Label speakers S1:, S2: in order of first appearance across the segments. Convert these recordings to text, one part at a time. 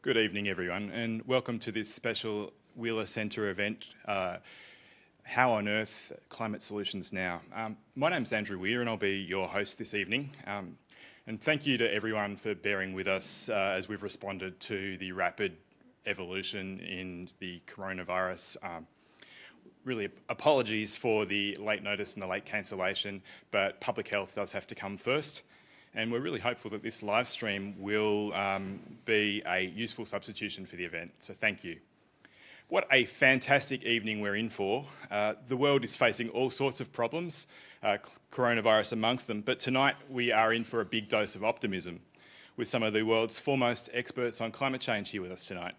S1: Good evening, everyone, and welcome to this special Wheeler Centre event, How on Earth Climate Solutions Now. My name's Andrew Weir and I'll be your host this evening. And thank you to everyone for bearing with us as we've responded to the rapid evolution in the coronavirus. Really apologies for the late notice and the late cancellation, but public health does have to come first. And we're really hopeful that this live stream will be a useful substitution for the event, so thank you. What a fantastic evening we're in for. The world is facing all sorts of problems, coronavirus amongst them, but tonight we are in for a big dose of optimism with some of the world's foremost experts on climate change here with us tonight.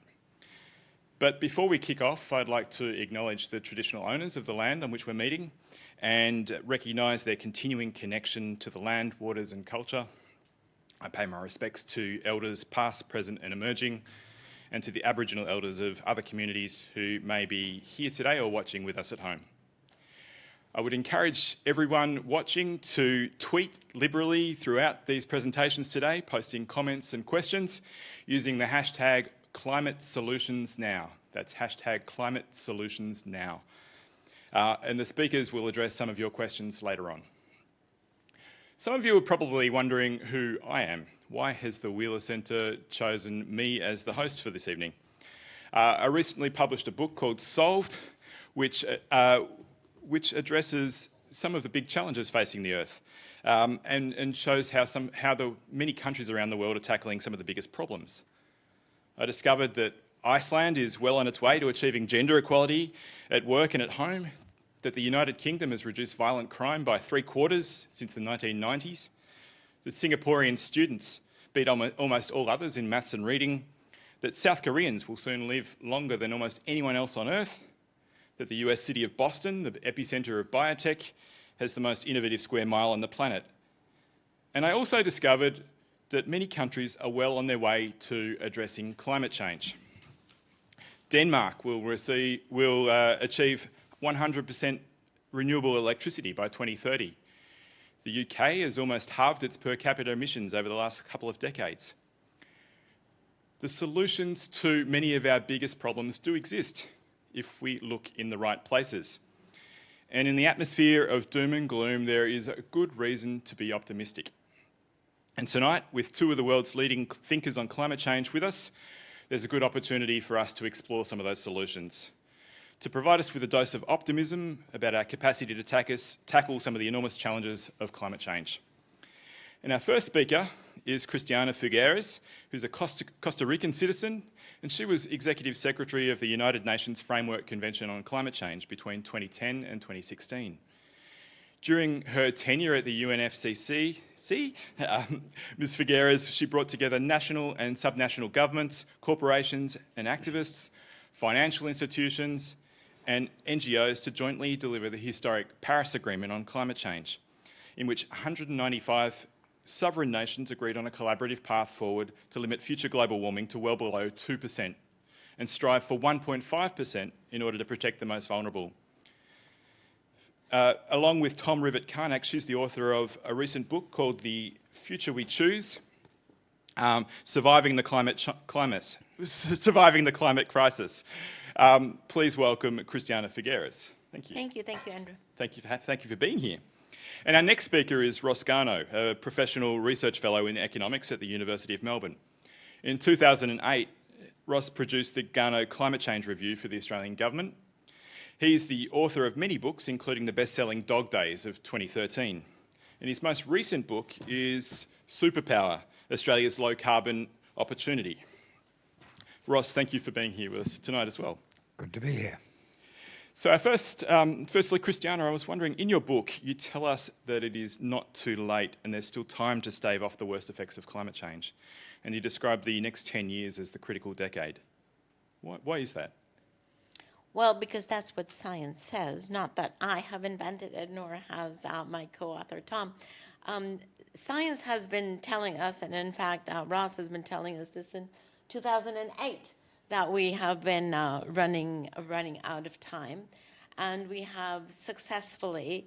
S1: But before we kick off, I'd like to acknowledge the traditional owners of the land on which we're meeting and recognise their continuing connection to the land, waters and culture. I pay my respects to elders past, present and emerging, and to the Aboriginal elders of other communities who may be here today or watching with us at home. I would encourage everyone watching to tweet liberally throughout these presentations today, posting comments and questions using the hashtag #ClimateSolutionsNow. That's hashtag #ClimateSolutionsNow. And the speakers will address some of your questions later on. Some of you are probably wondering who I am. Why has the Wheeler Centre chosen me as the host for this evening? I recently published a book called Solved, which addresses some of the big challenges facing the Earth and shows how the many countries around the world are tackling some of the biggest problems. I discovered that Iceland is well on its way to achieving gender equality at work and at home, that the United Kingdom has reduced violent crime by 3/4 since the 1990s, that Singaporean students beat almost all others in maths and reading, that South Koreans will soon live longer than almost anyone else on Earth, that the US city of Boston, the epicentre of biotech, has the most innovative square mile on the planet. And I also discovered that many countries are well on their way to addressing climate change. Denmark will achieve 100% renewable electricity by 2030. The UK has almost halved its per capita emissions over the last couple of decades. The solutions to many of our biggest problems do exist if we look in the right places. And in the atmosphere of doom and gloom, there is a good reason to be optimistic. And tonight, with two of the world's leading thinkers on climate change with us, there's a good opportunity for us to explore some of those solutions, to provide us with a dose of optimism about our capacity to tackle some of the enormous challenges of climate change. And our first speaker is Christiana Figueres, who's a Costa Rican citizen, and she was Executive Secretary of the United Nations Framework Convention on Climate Change between 2010 and 2016. During her tenure at the UNFCCC, Ms. Figueres, she brought together national and subnational governments, corporations and activists, financial institutions and NGOs to jointly deliver the historic Paris Agreement on climate change, in which 195 sovereign nations agreed on a collaborative path forward to limit future global warming to well below 2% and strive for 1.5% in order to protect the most vulnerable. Along with Tom Rivett-Carnac, she's the author of a recent book called The Future We Choose, Surviving the Climate Crisis. Please welcome Christiana Figueres. Thank you.
S2: Thank you, Andrew.
S1: Thank you for being here. And our next speaker is Ross Garnaut, a professional research fellow in economics at the University of Melbourne. In 2008, Ross produced the Garnaut Climate Change Review for the Australian Government. He's the author of many books, including the best-selling Dog Days of 2013. And his most recent book is Superpower, Australia's Low-Carbon Opportunity. Ross, thank you for being here with us tonight as well.
S3: Good to be here.
S1: So firstly, Christiana, I was wondering, in your book, you tell us that it is not too late and there's still time to stave off the worst effects of climate change. And you describe the next 10 years as the critical decade. Why is that?
S2: Well, because that's what science says, not that I have invented it, nor has my co-author, Tom. Science has been telling us, and in fact, Ross has been telling us this in 2008, that we have been running out of time. And we have successfully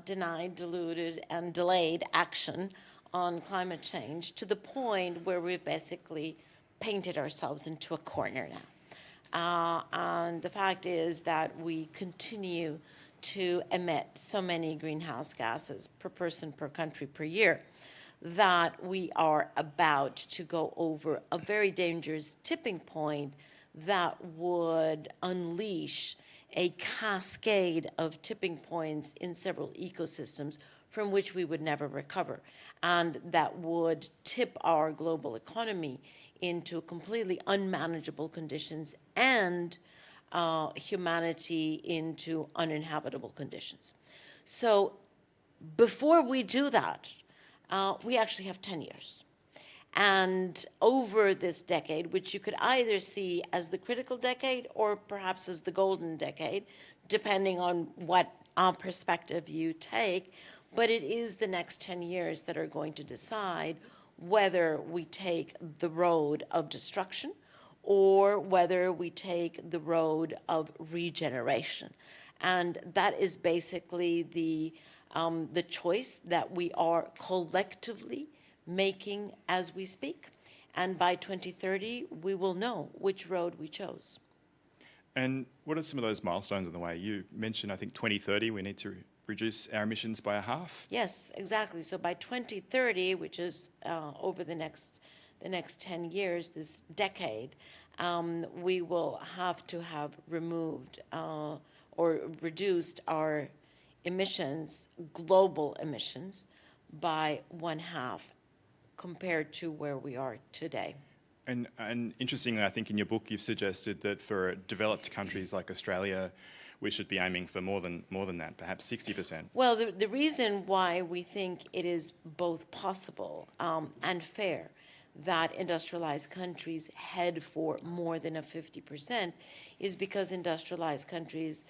S2: denied, diluted, and delayed action on climate change to the point where we've basically painted ourselves into a corner now. And the fact is that we continue to emit so many greenhouse gases per person, per country, per year, that we are about to go over a very dangerous tipping point that would unleash a cascade of tipping points in several ecosystems from which we would never recover, and that would tip our global economy into completely unmanageable conditions and humanity into uninhabitable conditions. So before we do that, we actually have 10 years. And over this decade, which you could either see as the critical decade or perhaps as the golden decade, depending on what perspective you take, but it is the next 10 years that are going to decide whether we take the road of destruction or whether we take the road of regeneration. And that is basically the choice that we are collectively making as we speak. And by 2030, we will know which road we chose.
S1: And what are some of those milestones on the way? You mentioned, I think, 2030, we need to reduce our emissions by a half.
S2: Yes, exactly. So by 2030, which is over the next 10 years, this decade, we will have to have removed or reduced our emissions, global emissions, by 1/2 compared to where we are today.
S1: And interestingly, I think in your book you've suggested that for developed countries like Australia, we should be aiming for more than that, perhaps 60%.
S2: Well, the reason why we think it is both possible and fair that industrialized countries head for more than a 50% is because industrialized countries,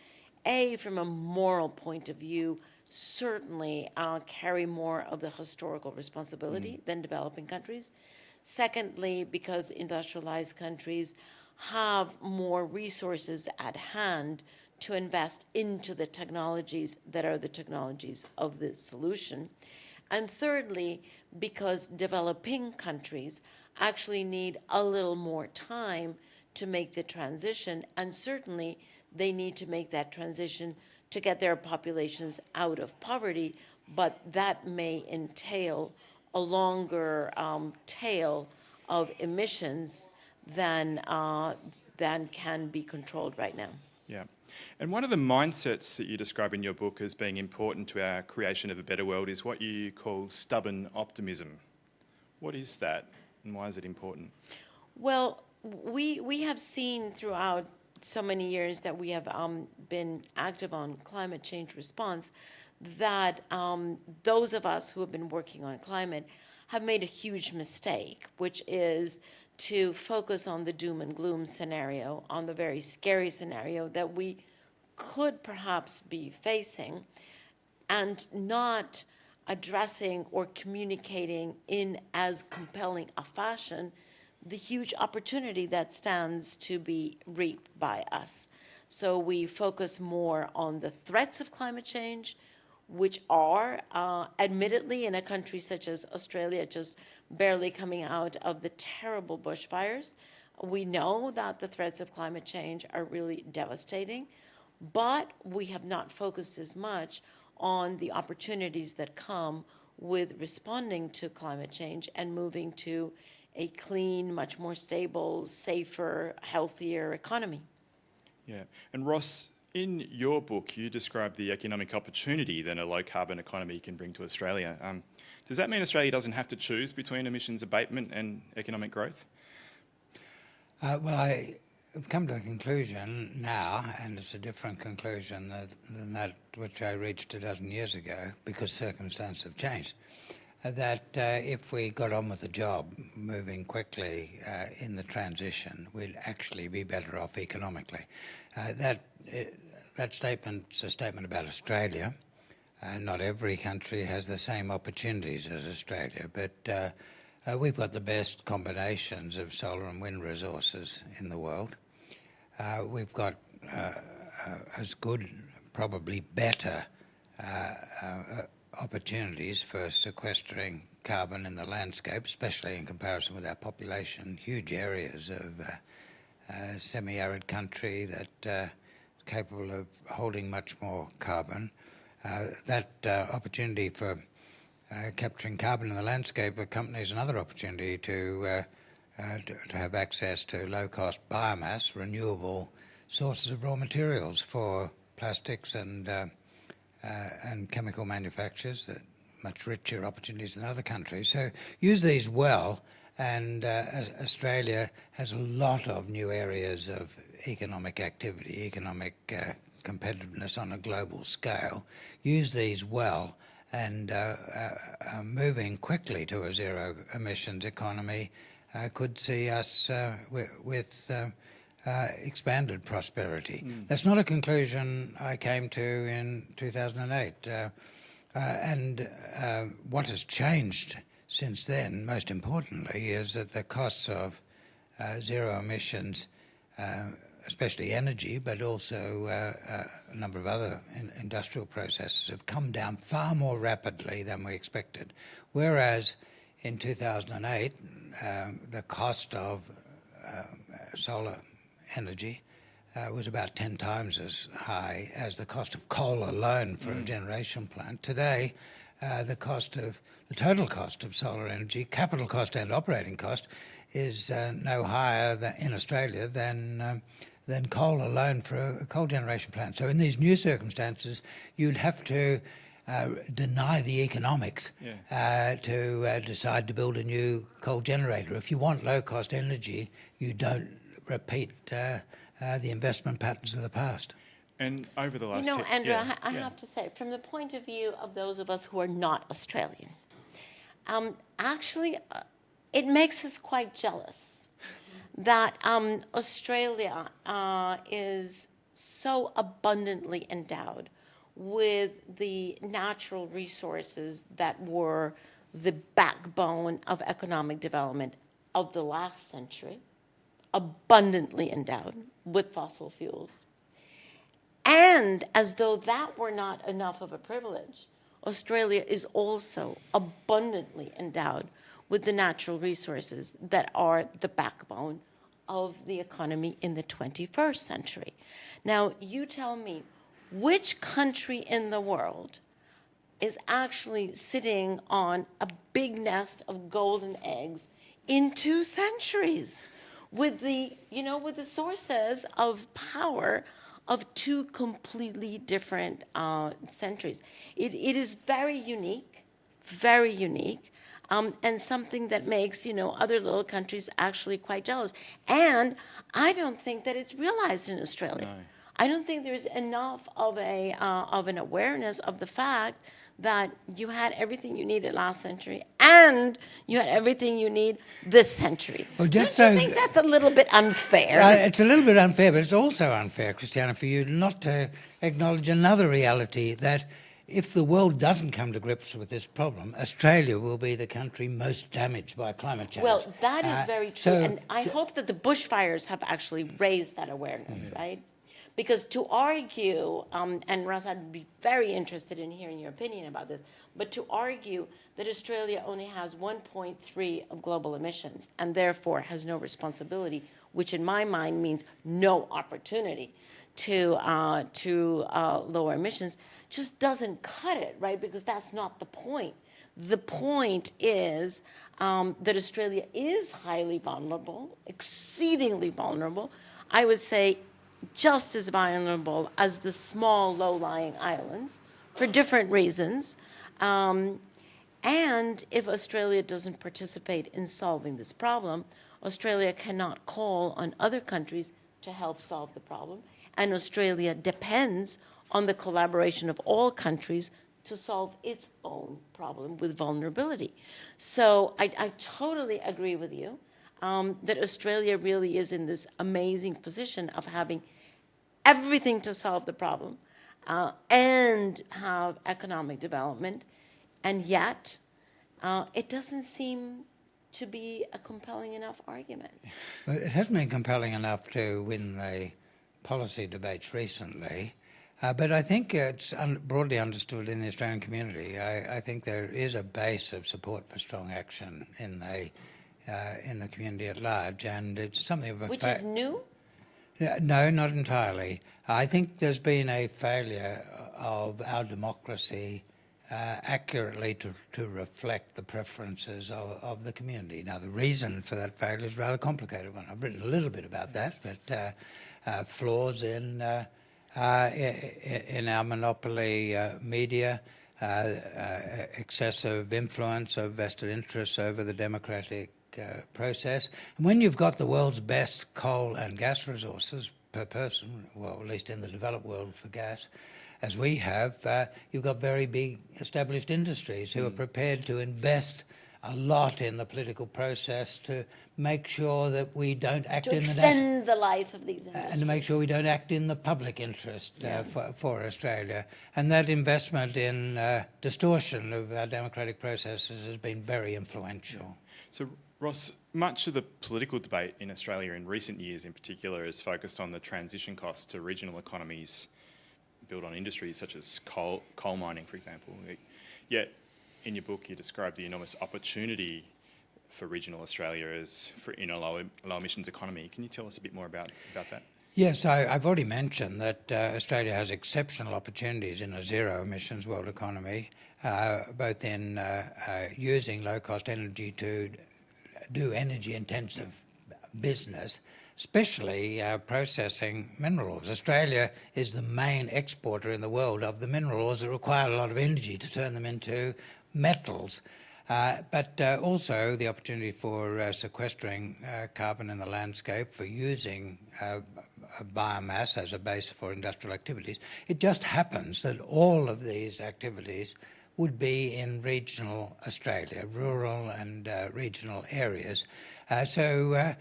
S2: from a moral point of view, certainly carry more of the historical responsibility than developing countries. Secondly, because industrialized countries have more resources at hand to invest into the technologies that are the technologies of the solution. And thirdly, because developing countries actually need a little more time to make the transition, and certainly they need to make that transition to get their populations out of poverty, but that may entail a longer tail of emissions than can be controlled right now.
S1: Yeah. And one of the mindsets that you describe in your book as being important to our creation of a better world is what you call stubborn optimism. What is that, and why is it important?
S2: Well, we have seen throughout so many years that we have been active on climate change response that those of us who have been working on climate have made a huge mistake, which is to focus on the doom and gloom scenario, on the very scary scenario that we could perhaps be facing, and not addressing or communicating in as compelling a fashion the huge opportunity that stands to be reaped by us. So we focus more on the threats of climate change, which are admittedly in a country such as Australia just barely coming out of the terrible bushfires. We know that the threats of climate change are really devastating, but we have not focused as much on the opportunities that come with responding to climate change and moving to a clean, much more stable, safer, healthier economy.
S1: Yeah. And Ross, in your book, you describe the economic opportunity that a low-carbon economy can bring to Australia. Does that mean Australia doesn't have to choose between emissions abatement and economic growth?
S3: Well, I've come to the conclusion now, and it's a different conclusion than that which I reached a dozen years ago, because circumstances have changed, that if we got on with the job, moving quickly in the transition, we'd actually be better off economically. That statement's a statement about Australia. Not every country has the same opportunities as Australia, but we've got the best combinations of solar and wind resources in the world. We've got as good, probably better opportunities for sequestering carbon in the landscape, especially in comparison with our population. Huge areas of semi-arid country that are capable of holding much more carbon. That opportunity for capturing carbon in the landscape accompanies another opportunity to have access to low-cost biomass, renewable sources of raw materials for plastics and chemical manufacturers, that much richer opportunities than other countries. So use these well, and Australia has a lot of new areas of economic activity, economic competitiveness on a global scale. Use these well, and moving quickly to a zero emissions economy could see us with expanded prosperity. That's not a conclusion I came to in 2008. And what has changed since then, most importantly, is that the costs of zero emissions, especially energy, but also a number of other industrial processes, have come down far more rapidly than we expected. Whereas in 2008, the cost of solar energy was about 10 times as high as the cost of coal alone for a generation plant. Today, the total cost of solar energy, capital cost and operating cost, is no higher in Australia than coal alone for a coal generation plant. So in these new circumstances, you'd have to deny the economics to decide to build a new coal generator. If you want low-cost energy, you don't repeat the investment patterns of the past.
S1: And over the last...
S2: Andrew, I have to say, from the point of view of those of us who are not Australian, actually, it makes us quite jealous that Australia is so abundantly endowed with the natural resources that were the backbone of economic development of the last century, abundantly endowed with fossil fuels. And as though that were not enough of a privilege, Australia is also abundantly endowed with the natural resources that are the backbone of the economy in the 21st century. Now, you tell me, which country in the world is actually sitting on a big nest of golden eggs in 2 centuries with the sources of power of 2 completely different centuries? It is very unique, and something that makes, other little countries actually quite jealous. And I don't think that it's realized in Australia.
S1: No.
S2: I don't think there's enough of an awareness of the fact that you had everything you needed last century and you had everything you need this century.
S3: Well,
S2: Don't you think that's a little bit unfair?
S3: It's a little bit unfair, but it's also unfair, Christiana, for you not to acknowledge another reality, that if the world doesn't come to grips with this problem, Australia will be the country most damaged by climate change.
S2: Well, that is very true, and I hope that the bushfires have actually raised that awareness, right? Because to argue, and Ross, I'd be very interested in hearing your opinion about this, but to argue that Australia only has 1.3 of global emissions and therefore has no responsibility, which in my mind means no opportunity to lower emissions, just doesn't cut it, right? Because that's not the point. The point is that Australia is highly vulnerable, exceedingly vulnerable. I would say just as vulnerable as the small low-lying islands for different reasons. And if Australia doesn't participate in solving this problem, Australia cannot call on other countries to help solve the problem. And Australia depends on the collaboration of all countries to solve its own problem with vulnerability. So I totally agree with you that Australia really is in this amazing position of having everything to solve the problem and have economic development, and yet it doesn't seem to be a compelling enough argument.
S3: Well, it hasn't been compelling enough to win the policy debates recently. But I think it's broadly understood in the Australian community. I think there is a base of support for strong action in the community at large, and it's something of a
S2: Which is new?
S3: No, not entirely. I think there's been a failure of our democracy accurately to reflect the preferences of the community. Now, the reason for that failure is a rather complicated one. I've written a little bit about that, but flaws in our monopoly media, excessive influence of vested interests over the democratic process. And when you've got the world's best coal and gas resources per person, well, at least in the developed world for gas, as we have, you've got very big established industries who are prepared to invest a lot in the political process to make sure that we don't act
S2: To
S3: in the
S2: extend the life of these industries.
S3: and to make sure we don't act in the public interest for Australia. And that investment in distortion of our democratic processes has been very influential.
S1: So, Ross, much of the political debate in Australia in recent years in particular is focused on the transition costs to regional economies built on industries such as coal mining, for example. Yet, in your book, you describe the enormous opportunity for regional Australia in a low emissions economy. Can you tell us a bit more about that?
S3: Yes, I've already mentioned that Australia has exceptional opportunities in a zero emissions world economy, both in using low cost energy to do energy intensive business, especially processing minerals. Australia is the main exporter in the world of the minerals that require a lot of energy to turn them into metals. But also the opportunity for sequestering carbon in the landscape, for using biomass as a base for industrial activities. It just happens that all of these activities would be in regional Australia, rural and regional areas. So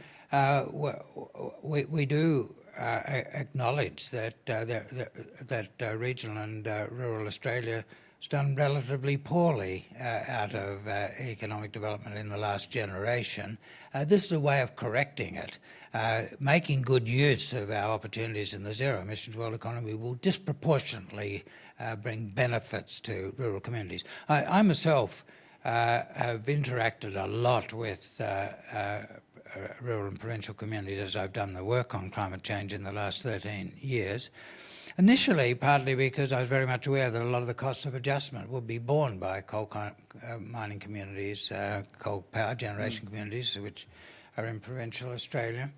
S3: we do acknowledge that regional and rural Australia has done relatively poorly out of economic development in the last generation. This is a way of correcting it. Making good use of our opportunities in the zero emissions world economy will disproportionately bring benefits to rural communities. I myself have interacted a lot with rural and provincial communities as I've done the work on climate change in the last 13 years. Initially, partly because I was very much aware that a lot of the costs of adjustment would be borne by coal mining communities, coal power generation communities, which are in provincial Australia.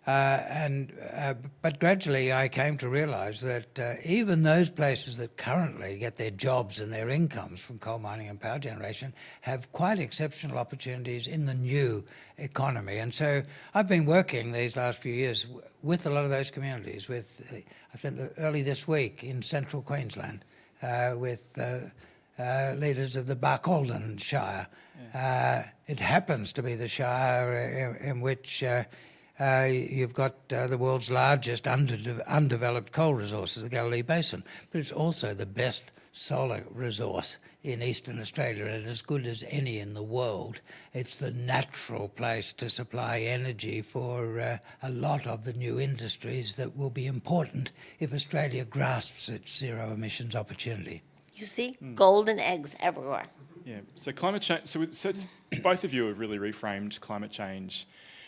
S3: But gradually I came to realise that even those places that currently get their jobs and their incomes from coal mining and power generation have quite exceptional opportunities in the new economy. And so I've been working these last few years with a lot of those communities. I spent early this week in central Queensland with leaders of the Barcaldine Shire. It happens to be the shire in which you've got the world's largest undeveloped coal resources, the Galilee Basin, but it's also the best solar resource in eastern Australia, and as good as any in the world. It's the natural place to supply energy for a lot of the new industries that will be important if Australia grasps its zero emissions opportunity.
S2: You see, golden eggs everywhere.
S1: Yeah. So climate change. So both of you have really reframed climate change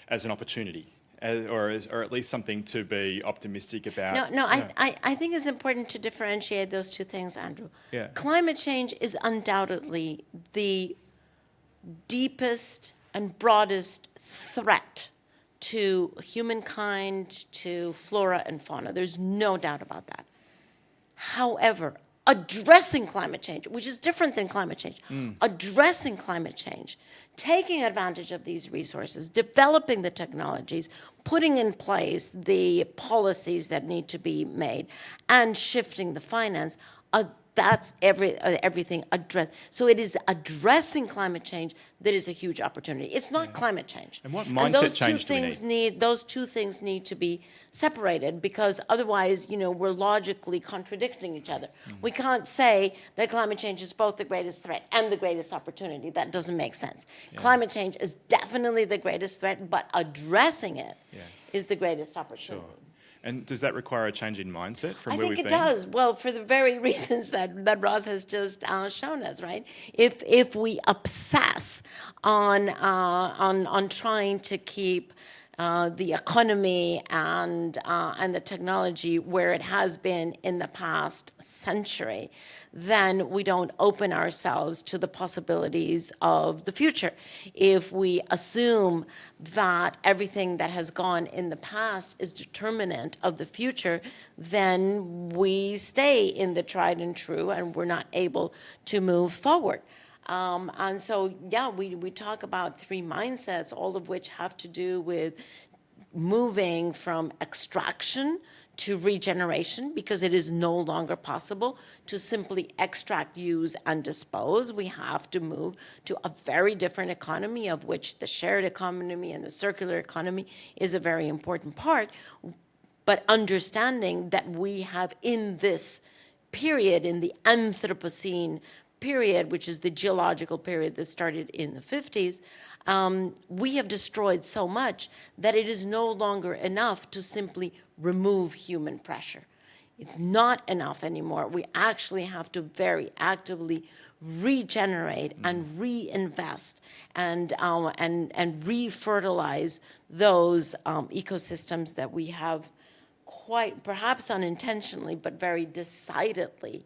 S1: as an opportunity, or at least something to be optimistic about.
S2: No, I think it's important to differentiate those two things, Andrew.
S1: Yeah.
S2: Climate change is undoubtedly the deepest and broadest threat to humankind, to flora and fauna. There's no doubt about that. However, addressing climate change, which is different than climate change, addressing climate change, taking advantage of these resources, developing the technologies, putting in place the policies that need to be made, and shifting the finance, that's everything addressed. So it is addressing climate change that is a huge opportunity. It's not climate change.
S1: And what mindset change do we need?
S2: Those two things need to be separated, because otherwise, we're logically contradicting each other. We can't say that climate change is both the greatest threat and the greatest opportunity. That doesn't make sense. Climate change is definitely the greatest threat, but addressing it is the greatest opportunity.
S1: Sure. And does that require a change in mindset from
S2: I
S1: where
S2: think
S1: we've
S2: it
S1: been?
S2: does. Well, for the very reasons that Ross has just shown us, right? If we obsess on trying to keep the economy and the technology where it has been in the past century, then we don't open ourselves to the possibilities of the future. If we assume that everything that has gone in the past is determinant of the future, then we stay in the tried and true and we're not able to move forward. And so, yeah, we talk about three mindsets, all of which have to do with moving from extraction to regeneration, because it is no longer possible to simply extract, use, and dispose. We have to move to a very different economy, of which the shared economy and the circular economy is a very important part. But understanding that we have in this period, in the Anthropocene period, which is the geological period that started in the 50s, we have destroyed so much that it is no longer enough to simply remove human pressure. It's not enough anymore. We actually have to very actively regenerate and reinvest and refertilize those ecosystems that we have quite, perhaps unintentionally, but very decidedly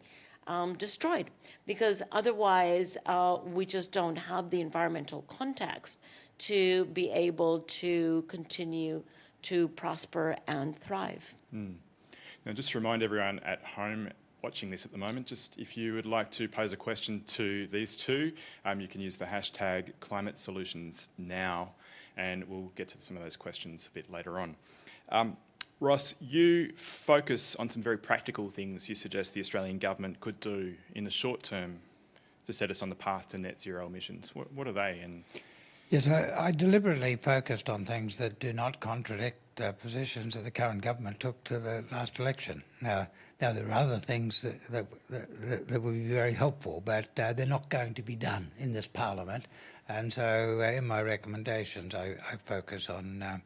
S2: destroyed, because otherwise we just don't have the environmental context to be able to continue to prosper and thrive.
S1: Now, just to remind everyone at home watching this at the moment, just if you would like to pose a question to these two, you can use the hashtag #ClimateSolutionsNow, and we'll get to some of those questions a bit later on. Ross, you focus on some very practical things you suggest the Australian government could do in the short term to set us on the path to net zero emissions. What are they? And
S3: Yes, I deliberately focused on things that do not contradict positions that the current government took to the last election. Now there are other things that would be very helpful, but they're not going to be done in this Parliament. And so in my recommendations, I focus on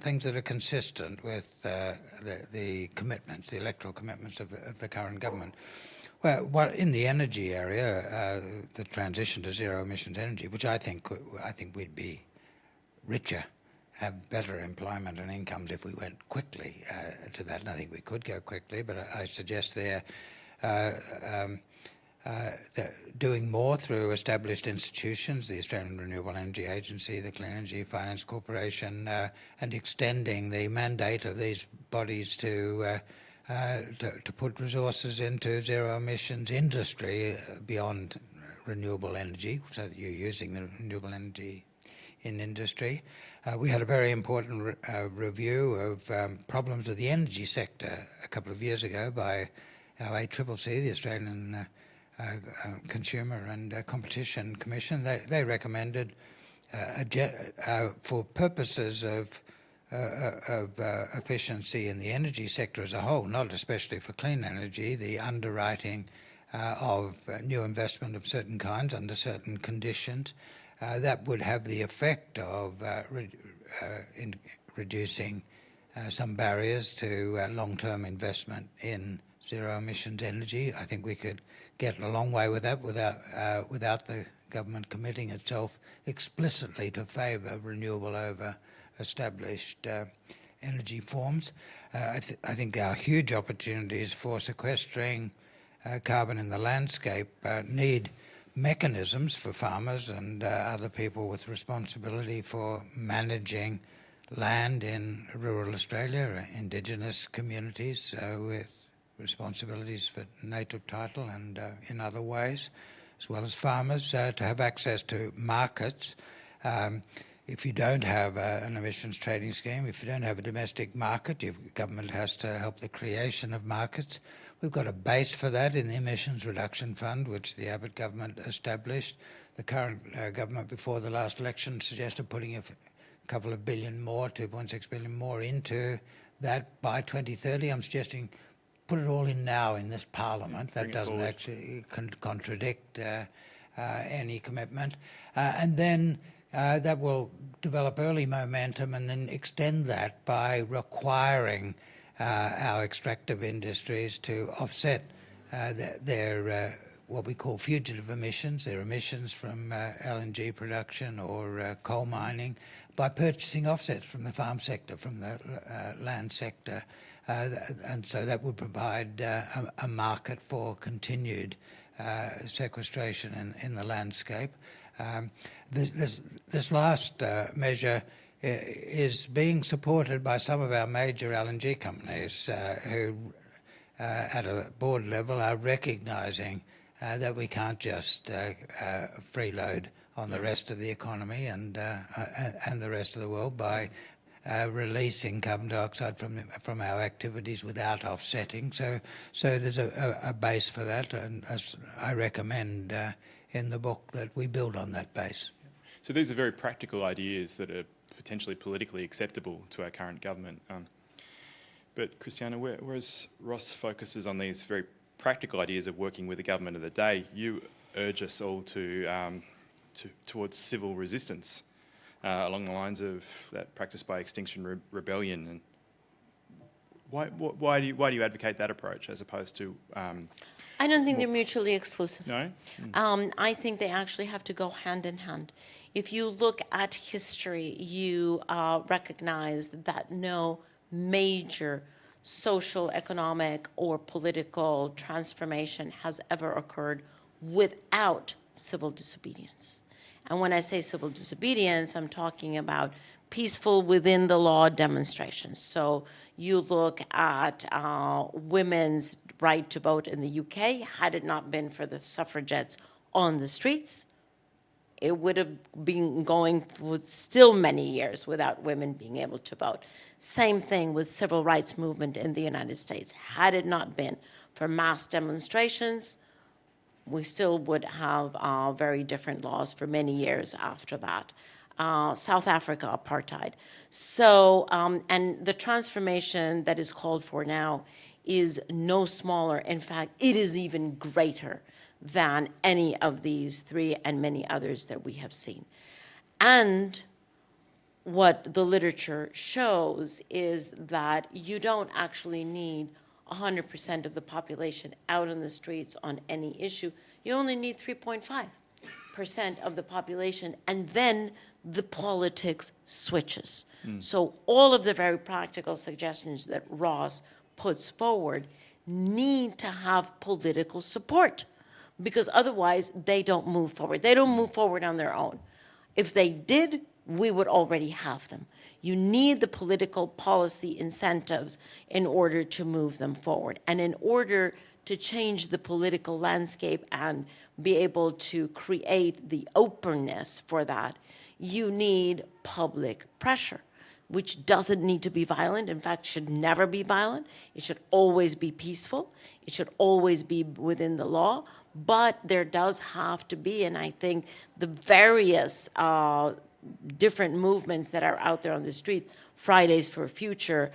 S3: things that are consistent with the commitments, the electoral commitments of the current government. Well, in the energy area, the transition to zero emissions energy, which I think we'd be richer, have better employment and incomes if we went quickly to that. And I think we could go quickly, but I suggest they're doing more through established institutions, the Australian Renewable Energy Agency, the Clean Energy Finance Corporation, and extending the mandate of these bodies to put resources into zero emissions industry beyond renewable energy, so that you're using the renewable energy in industry. We had a very important review of problems with the energy sector a couple of years ago by our ACCC, the Australian Consumer and Competition Commission. They recommended for purposes of efficiency in the energy sector as a whole, not especially for clean energy, the underwriting of new investment of certain kinds under certain conditions. That would have the effect of reducing some barriers to long-term investment in zero emissions energy. I think we could get a long way with that without the government committing itself explicitly to favour renewable over established energy forms. I think there are huge opportunities for sequestering carbon in the landscape. Need mechanisms for farmers and other people with responsibility for managing land in rural Australia, Indigenous communities with responsibilities for native title and in other ways, as well as farmers, to have access to markets. If you don't have an emissions trading scheme, if you don't have a domestic market, your government has to help the creation of markets. We've got a base for that in the Emissions Reduction Fund, which the Abbott government established. The current government before the last election suggested putting a couple of billion more, 2.6 billion more into that by 2030. I'm suggesting put it all in now in this Parliament. That doesn't actually contradict any commitment. And then that will develop early momentum and then extend that by requiring our extractive industries to offset their what we call fugitive emissions, their emissions from LNG production or coal mining, by purchasing offsets from the farm sector, from the land sector. And so that would provide a market for continued sequestration in the landscape. This last measure is being supported by some of our major LNG companies who, at a board level, are recognising that we can't just freeload on the rest of the economy and the rest of the world by releasing carbon dioxide from our activities without offsetting. So there's a base for that, and as I recommend in the book that we build on that base.
S1: So these are very practical ideas that are potentially politically acceptable to our current government. But Christiana, whereas Ross focuses on these very practical ideas of working with the government of the day, you urge us all towards civil resistance along the lines of that practiced by Extinction Rebellion. And why do you advocate that approach as opposed to?
S2: I don't think they're mutually exclusive.
S1: No?
S2: I think they actually have to go hand in hand. If you look at history, you recognize that no major social, economic, or political transformation has ever occurred without civil disobedience. And when I say civil disobedience, I'm talking about peaceful within the law demonstrations. So you look at women's right to vote in the UK. Had it not been for the suffragettes on the streets, it would have been going for still many years without women being able to vote. Same thing with civil rights movement in the United States. Had it not been for mass demonstrations, we still would have very different laws for many years after that. South Africa, apartheid. So, and the transformation that is called for now is no smaller. In fact, it is even greater than any of these three and many others that we have seen. And what the literature shows is that you don't actually need 100% of the population out on the streets on any issue. You only need 3.5% of the population, and then the politics switches. So all of the very practical suggestions that Ross puts forward need to have political support, because otherwise they don't move forward. They don't move forward on their own. If they did, we would already have them. You need the political policy incentives in order to move them forward. And in order to change the political landscape and be able to create the openness for that, you need public pressure, which doesn't need to be violent. In fact, should never be violent. It should always be peaceful. It should always be within the law. But there does have to be, and I think the various different movements that are out there on the street, Fridays for Future,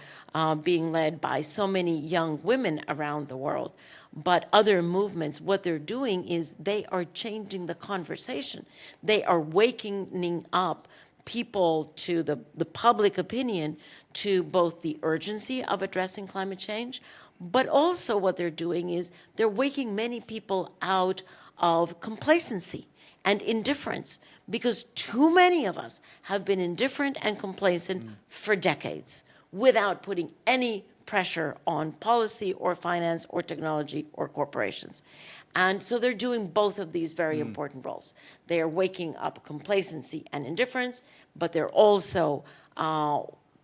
S2: being led by so many young women around the world. But other movements, what they're doing is they are changing the conversation. They are waking up people to the public opinion to both the urgency of addressing climate change, but also what they're doing is they're waking many people out of complacency and indifference, because too many of us have been indifferent and complacent for decades without putting any pressure on policy or finance or technology or corporations. And so they're doing both of these very important roles. They are waking up complacency and indifference, but they're also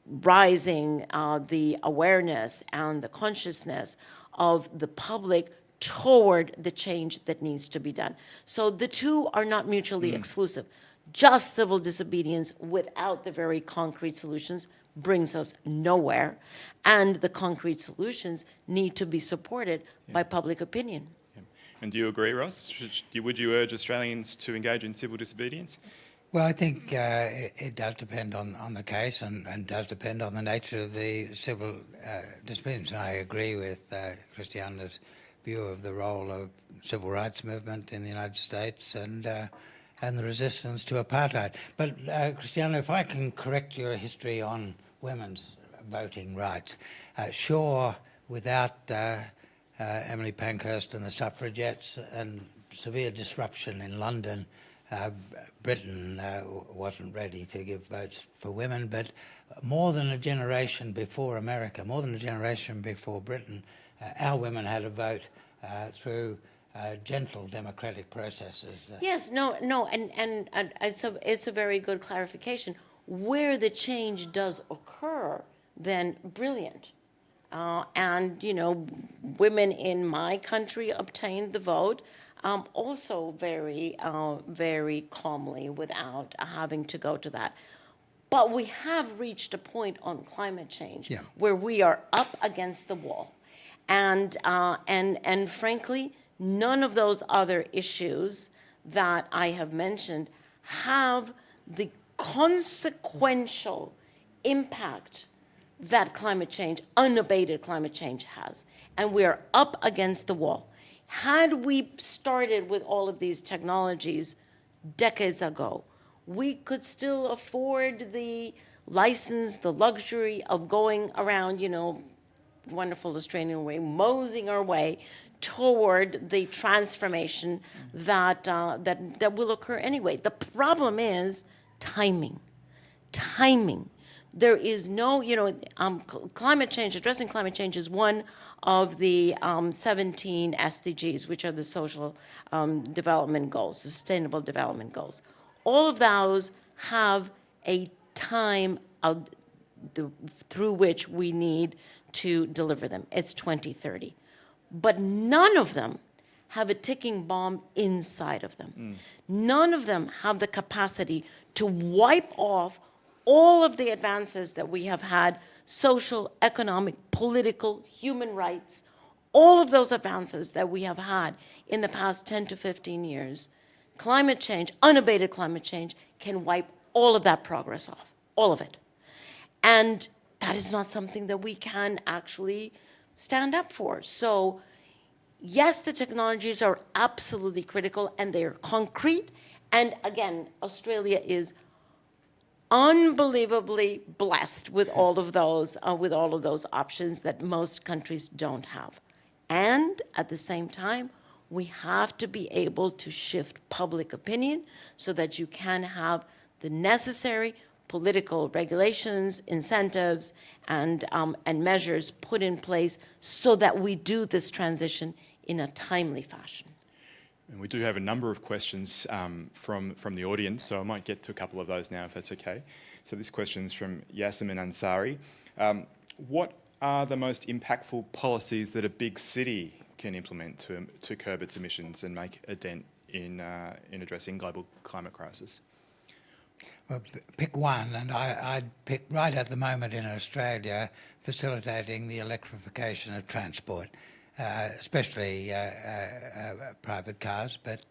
S2: rising the awareness and the consciousness of the public toward the change that needs to be done. So the two are not mutually exclusive. Just civil disobedience without the very concrete solutions brings us nowhere, and the concrete solutions need to be supported by public opinion.
S1: And do you agree, Ross? Would you urge Australians to engage in civil disobedience?
S3: Well, I think it does depend on the case and does depend on the nature of the civil disobedience. And I agree with Christiana's view of the role of civil rights movement in the United States and and the resistance to apartheid. But Christiana, if I can correct your history on women's voting rights, sure, without Emily Pankhurst and the suffragettes and severe disruption in London, Britain wasn't ready to give votes for women, but more than a generation before America, more than a generation before Britain, our women had a vote through gentle democratic processes.
S2: Yes, no, and it's a very good clarification. Where the change does occur, then brilliant. And, you know, women in my country obtained the vote, also very, very calmly without having to go to that. But we have reached a point on climate change where we are up against the wall. And frankly, none of those other issues that I have mentioned have the consequential impact that climate change, unabated climate change has. And we're up against the wall. Had we started with all of these technologies decades ago, we could still afford the license, the luxury of going around, you know, wonderful Australian way, moseying our way toward the transformation that will occur anyway. The problem is timing. There is no, you know, climate change, addressing climate change is one of the 17 SDGs, which are the social development goals, sustainable development goals. All of those have a time through which we need to deliver them. It's 2030. But none of them have a ticking bomb inside of them. None of them have the capacity to wipe off all of the advances that we have had, social, economic, political, human rights, all of those advances that we have had in the past 10 to 15 years. Climate change, unabated climate change, can wipe all of that progress off, all of it. And that is not something that we can actually stand up for. So yes, the technologies are absolutely critical and they're concrete. And again, Australia is unbelievably blessed with all of those options that most countries don't have. And at the same time, we have to be able to shift public opinion so that you can have the necessary political regulations, incentives, and measures put in place so that we do this transition in a timely fashion.
S1: And we do have a number of questions from the audience, so I might get to a couple of those now if that's okay. So this question is from Yasemin Ansari. What are the most impactful policies that a big city can implement to curb its emissions and make a dent in addressing global climate crisis?
S3: Well, pick one, and I'd pick right at the moment in Australia, facilitating the electrification of transport. Especially private cars, but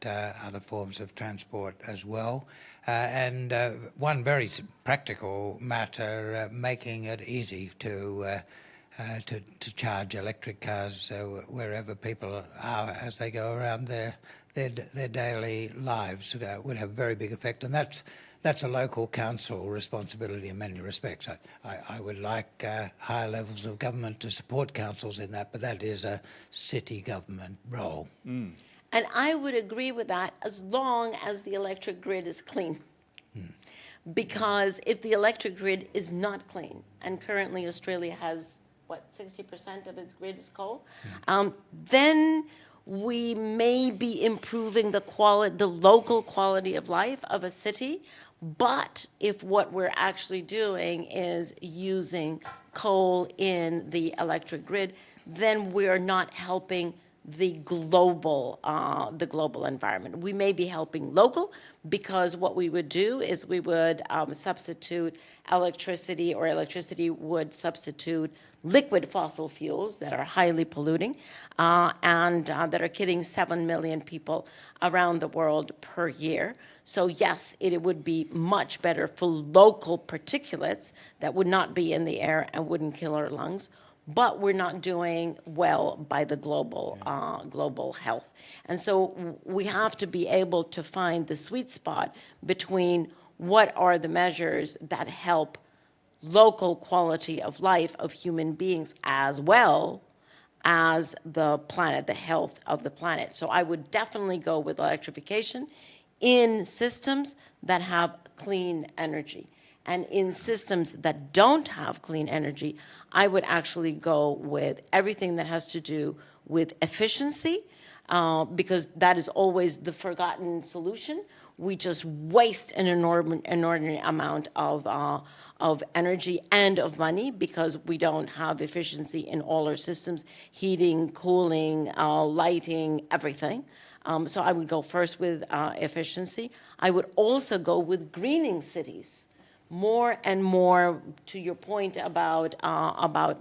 S3: other forms of transport as well. And one very practical matter, making it easy to charge electric cars wherever people are as they go around their daily lives would have a very big effect. And that's a local council responsibility in many respects. I would like higher levels of government to support councils in that, but that is a city government role.
S2: And I would agree with that as long as the electric grid is clean. Because if the electric grid is not clean, and currently Australia has, 60% of its grid is coal, then we may be improving the local quality of life of a city. But if what we're actually doing is using coal in the electric grid, then we're not helping the global environment. We may be helping local, because what we would do is we would substitute electricity, or electricity would substitute liquid fossil fuels that are highly polluting and that are killing 7 million people around the world per year. So yes, it would be much better for local particulates that would not be in the air and wouldn't kill our lungs. but we're not doing well by the global health. And so we have to be able to find the sweet spot between what are the measures that help local quality of life of human beings as well as the planet, the health of the planet. So I would definitely go with electrification in systems that have clean energy. And in systems that don't have clean energy, I would actually go with everything that has to do with efficiency, because that is always the forgotten solution. We just waste an inordinate amount of energy and of money because we don't have efficiency in all our systems, heating, cooling, lighting, everything. So I would go first with efficiency. I would also go with greening cities. More and more, to your point about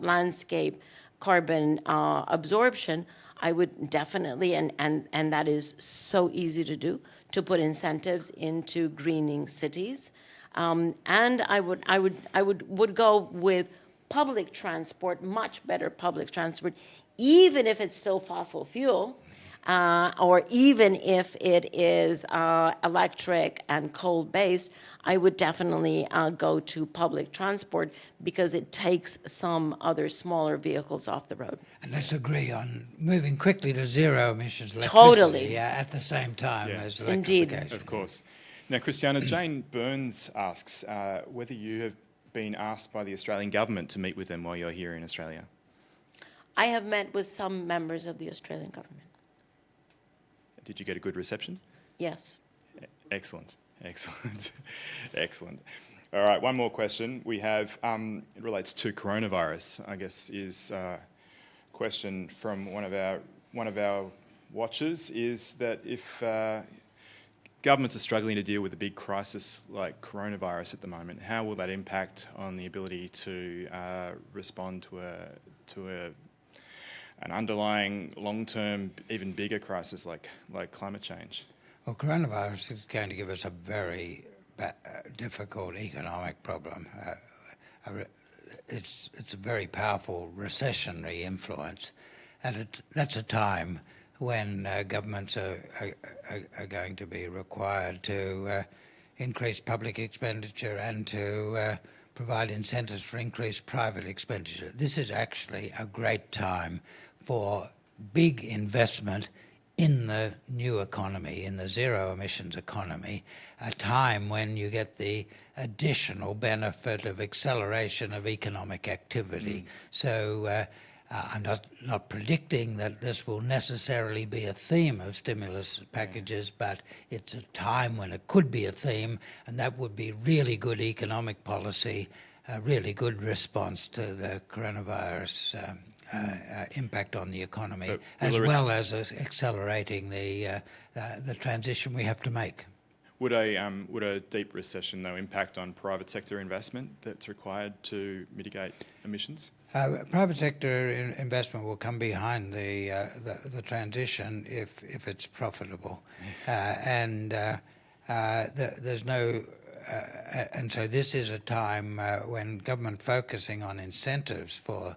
S2: landscape carbon absorption, I would definitely, and that is so easy to do, to put incentives into greening cities. And I would go with public transport, much better public transport, even if it's still fossil fuel, or even if it is electric and coal-based. I would definitely go to public transport because it takes some other smaller vehicles off the road.
S3: And let's agree on moving quickly to zero emissions electricity
S2: Totally.
S3: at the same time as
S2: Indeed.
S3: electrification.
S1: Of course. Now, Christiana, Jane Burns asks whether you have been asked by the Australian government to meet with them while you're here in Australia.
S2: I have met with some members of the Australian government.
S1: Did you get a good reception?
S2: Yes.
S1: Excellent, excellent, excellent. All right, one more question we have. It relates to coronavirus, I guess, is a question from one of our watchers, is that if governments are struggling to deal with a big crisis like coronavirus at the moment, how will that impact on the ability to respond to an underlying, long-term, even bigger crisis like climate change?
S3: Well, coronavirus is going to give us a very difficult economic problem. It's a very powerful recessionary influence, and that's a time when governments are going to be required to increase public expenditure and to provide incentives for increased private expenditure. This is actually a great time for big investment in the new economy, in the zero emissions economy, a time when you get the additional benefit of acceleration of economic activity. So I'm not predicting that this will necessarily be a theme of stimulus packages, but it's a time when it could be a theme, and that would be really good economic policy, a really good response to the coronavirus impact on the economy, as well as accelerating the transition we have to make.
S1: Would a deep recession, though, impact on private sector investment that's required to mitigate emissions?
S3: Private sector investment will come behind the transition if it's profitable, and there's no. And so this is a time when government focusing on incentives for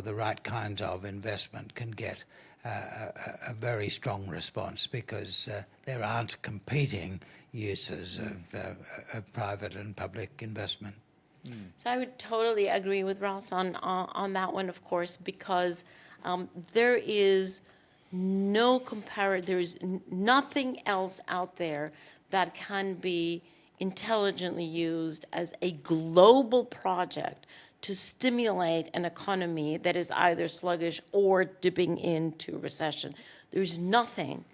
S3: the right kinds of investment can get a very strong response, because there aren't competing uses of private and public investment.
S2: So I would totally agree with Ross on that one, of course, because there is there's nothing else out there that can be intelligently used as a global project to stimulate an economy that is either sluggish or dipping into recession. There's nothing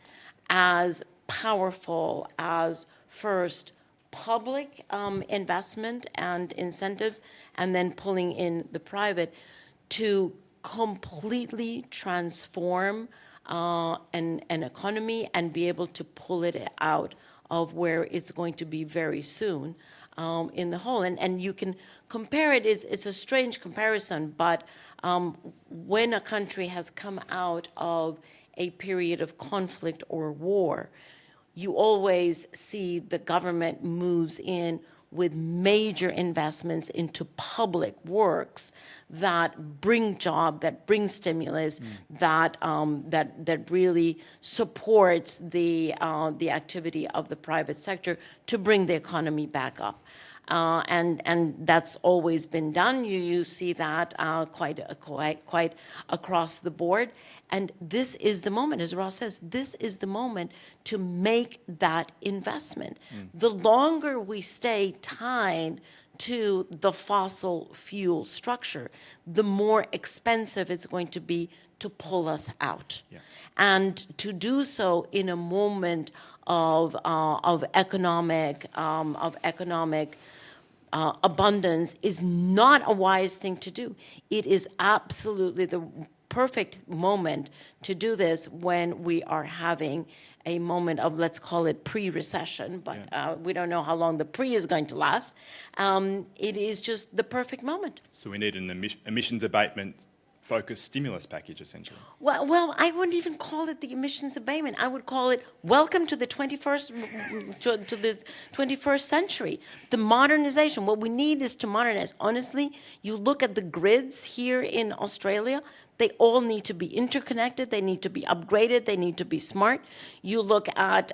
S2: as powerful as first public investment and incentives, and then pulling in the private to completely transform an economy and be able to pull it out of where it's going to be very soon in the hole. And you can compare it, it's a strange comparison, but when a country has come out of a period of conflict or war, you always see the government moves in with major investments into public works that bring job, that bring stimulus, that really supports the activity of the private sector to bring the economy back up. And that's always been done. You see that quite across the board. And this is the moment, as Ross says, this is the moment to make that investment. The longer we stay tied to the fossil fuel structure, the more expensive it's going to be to pull us out.
S1: Yeah.
S2: And to do so in a moment of economic abundance is not a wise thing to do. It is absolutely the perfect moment to do this when we are having a moment of, let's call it pre-recession, but we don't know how long the pre is going to last. It is just the perfect moment.
S1: So we need an emissions abatement focused stimulus package, essentially.
S2: Well, I wouldn't even call it the emissions abatement. I would call it welcome to the 21st, to this 21st century. The modernization. What we need is to modernize. Honestly, you look at the grids here in Australia, they all need to be interconnected. They need to be upgraded. They need to be smart. You look at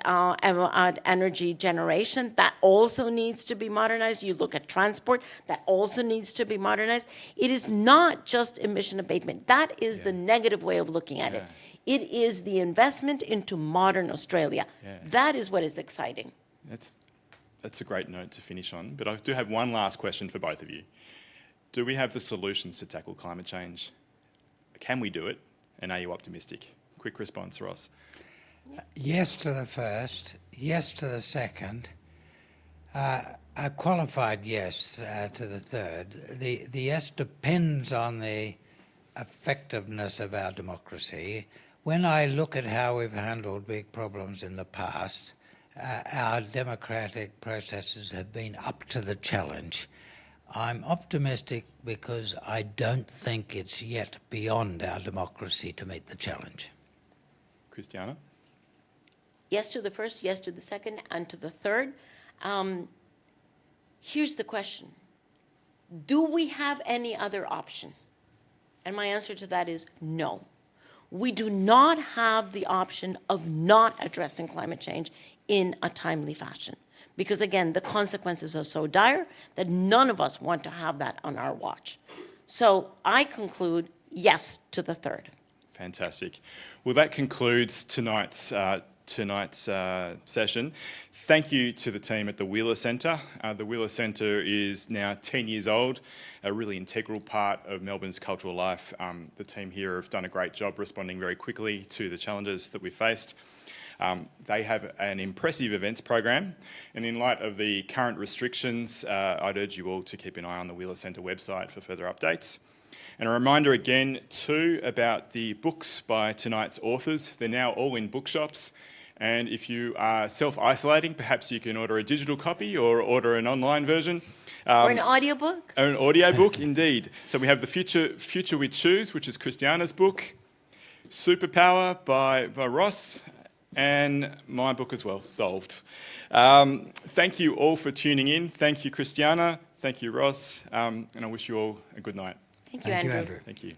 S2: energy generation, that also needs to be modernized. You look at transport, that also needs to be modernized. It is not just emission abatement. That is the negative way of looking at it. It is the investment into modern Australia. That is what is exciting.
S1: That's a great note to finish on. But I do have one last question for both of you. Do we have the solutions to tackle climate change? Can we do it? And are you optimistic? Quick response, Ross.
S3: Yes to the first, yes to the second, a qualified yes to the third. The yes depends on the effectiveness of our democracy. When I look at how we've handled big problems in the past, our democratic processes have been up to the challenge. I'm optimistic because I don't think it's yet beyond our democracy to meet the challenge.
S1: Christiana?
S2: Yes to the first, yes to the second, and to the third. Here's the question. Do we have any other option? And my answer to that is no. We do not have the option of not addressing climate change in a timely fashion. Because again, the consequences are so dire that none of us want to have that on our watch. So I conclude yes to the third.
S1: Fantastic. Well, that concludes tonight's session. Thank you to the team at the Wheeler Centre. The Wheeler Centre is now 10 years old, a really integral part of Melbourne's cultural life. The team here have done a great job responding very quickly to the challenges that we faced. They have an impressive events program, and in light of the current restrictions, I'd urge you all to keep an eye on the Wheeler Centre website for further updates. And a reminder again too about the books by tonight's authors. They're now all in bookshops, and if you are self-isolating, perhaps you can order a digital copy or order an online version.
S2: Or an audiobook?
S1: Or an audiobook, indeed. So we have The Future We Choose, which is Christiana's book, Superpower by Ross, and my book as well, Solved. Thank you all for tuning in. Thank you, Christiana. Thank you, Ross. And I wish you all a good night.
S2: Thank you, Andrew.
S3: Andrew.
S1: Thank you.